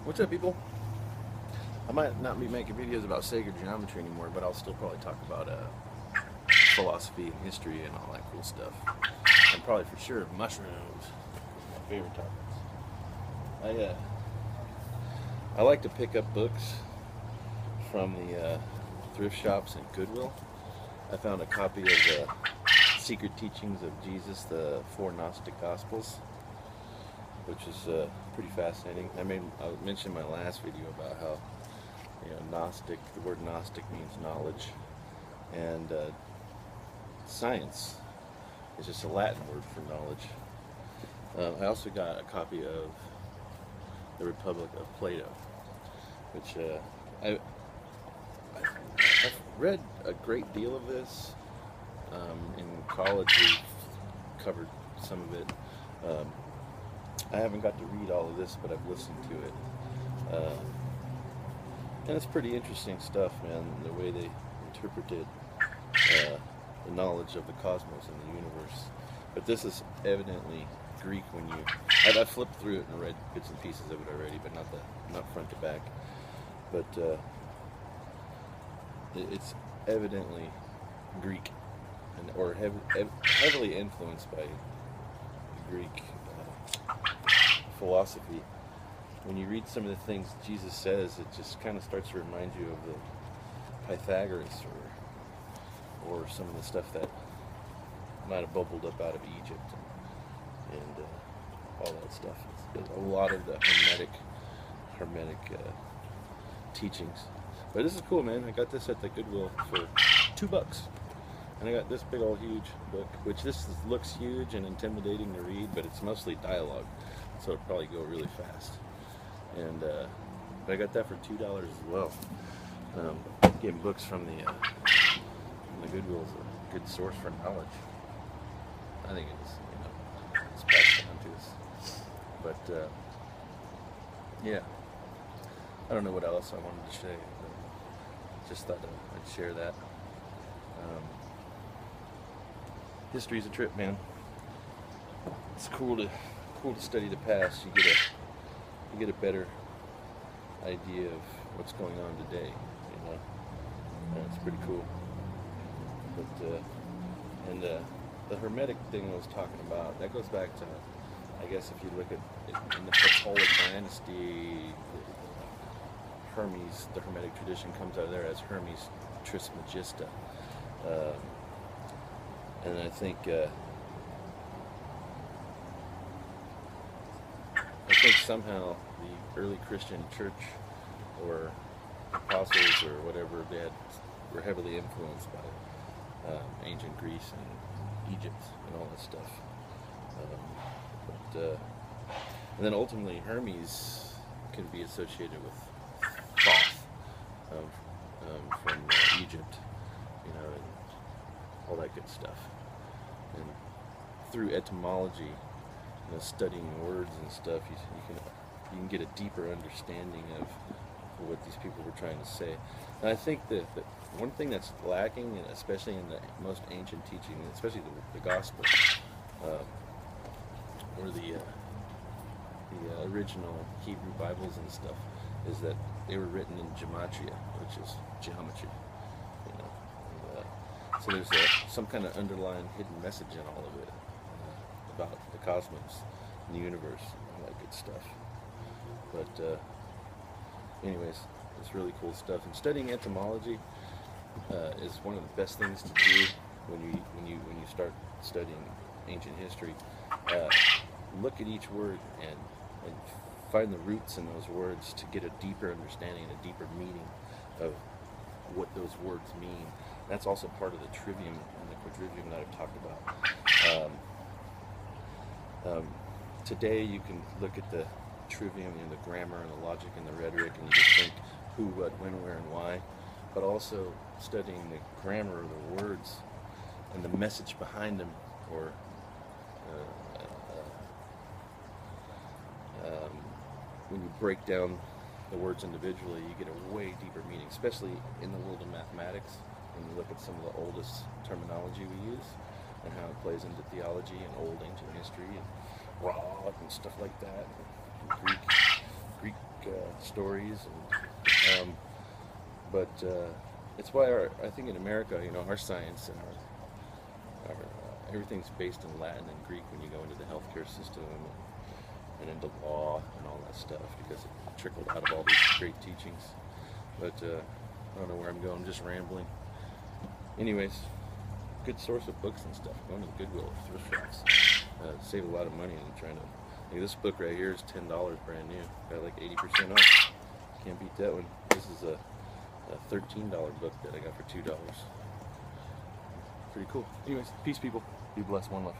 What's up, people? I might not be making videos about sacred geometry anymore, but I'll still probably talk about philosophy and history and all that cool stuff. And probably for sure mushrooms, my favorite topics. I like to pick up books from the thrift shops and Goodwill. I found a copy of the Secret Teachings of Jesus, the Four Gnostic Gospels, which is pretty fascinating. I mentioned in my last video about how Gnostic, the word Gnostic means knowledge, and science is just a Latin word for knowledge. I also got a copy of the Republic of Plato, which I've read a great deal of this. In college we covered some of it. I haven't got to read all of this, but I've listened to it. And it's pretty interesting stuff, man, the way they interpreted the knowledge of the cosmos and the universe. But this is evidently Greek when you... I've flipped through it and read bits and pieces of it already, but not front to back. But it's evidently Greek, or heavily influenced by Greek philosophy. When you read some of the things Jesus says, it just kind of starts to remind you of the Pythagoras or some of the stuff that might have bubbled up out of Egypt and all that stuff. It's a lot of the hermetic teachings. But this is cool, man. I got this at the Goodwill for $2. And I got this big old huge book, which looks huge and intimidating to read, but it's mostly dialogue, so it'll probably go really fast. And but I got that for $2 as well. Getting books from the Goodwill is a good source for knowledge. I think it is, it's passed down to us. But yeah, I don't know what else I wanted to say. But just thought I'd share that. History's a trip, man. It's cool to study the past. You get a better idea of what's going on today. And it's pretty cool. But and the Hermetic thing I was talking about, that goes back to, I guess if you look at it in the Apostolic dynasty, Hermes, the Hermetic tradition comes out of there as Hermes Trismegista. And I think somehow the early Christian church or apostles or whatever were heavily influenced by ancient Greece and Egypt and all that stuff. And then ultimately Hermes can be associated with Thoth from Egypt, and all that good stuff. And through etymology, studying words and stuff, you can get a deeper understanding of what these people were trying to say. And I think that one thing that's lacking, and especially in the most ancient teaching, especially the Gospel, or the original Hebrew Bibles and stuff, is that they were written in gematria, which is geometry. So there's some kind of underlying hidden message in all of it about the cosmos and the universe and all that good stuff. But anyways, it's really cool stuff. And studying etymology is one of the best things to do when you start studying ancient history. Look at each word and find the roots in those words to get a deeper understanding and a deeper meaning of what those words mean. That's also part of the trivium and the quadrivium that I've talked about. Today you can look at the trivium and the grammar and the logic and the rhetoric, and you just think who, what, when, where, and why. But also studying the grammar of the words and the message behind them, or when you break down the words individually, you get a way deeper meaning, especially in the world of mathematics. When you look at some of the oldest terminology we use and how it plays into theology and old ancient history and Ra and stuff like that, and Greek stories, and but it's why I think in America, our science and our everything's based in Latin and Greek when you go into the healthcare system and into law and all that stuff, because it trickled out of all these great teachings. But I don't know where I'm going. I'm just rambling. Anyways, good source of books and stuff. Going to the Goodwill or thrift shops. Save a lot of money. And trying to. Like this book right here is $10 brand new. Got like 80% off. Can't beat that one. This is a $13 book that I got for $2. Pretty cool. Anyways, peace, people. Be blessed. One love.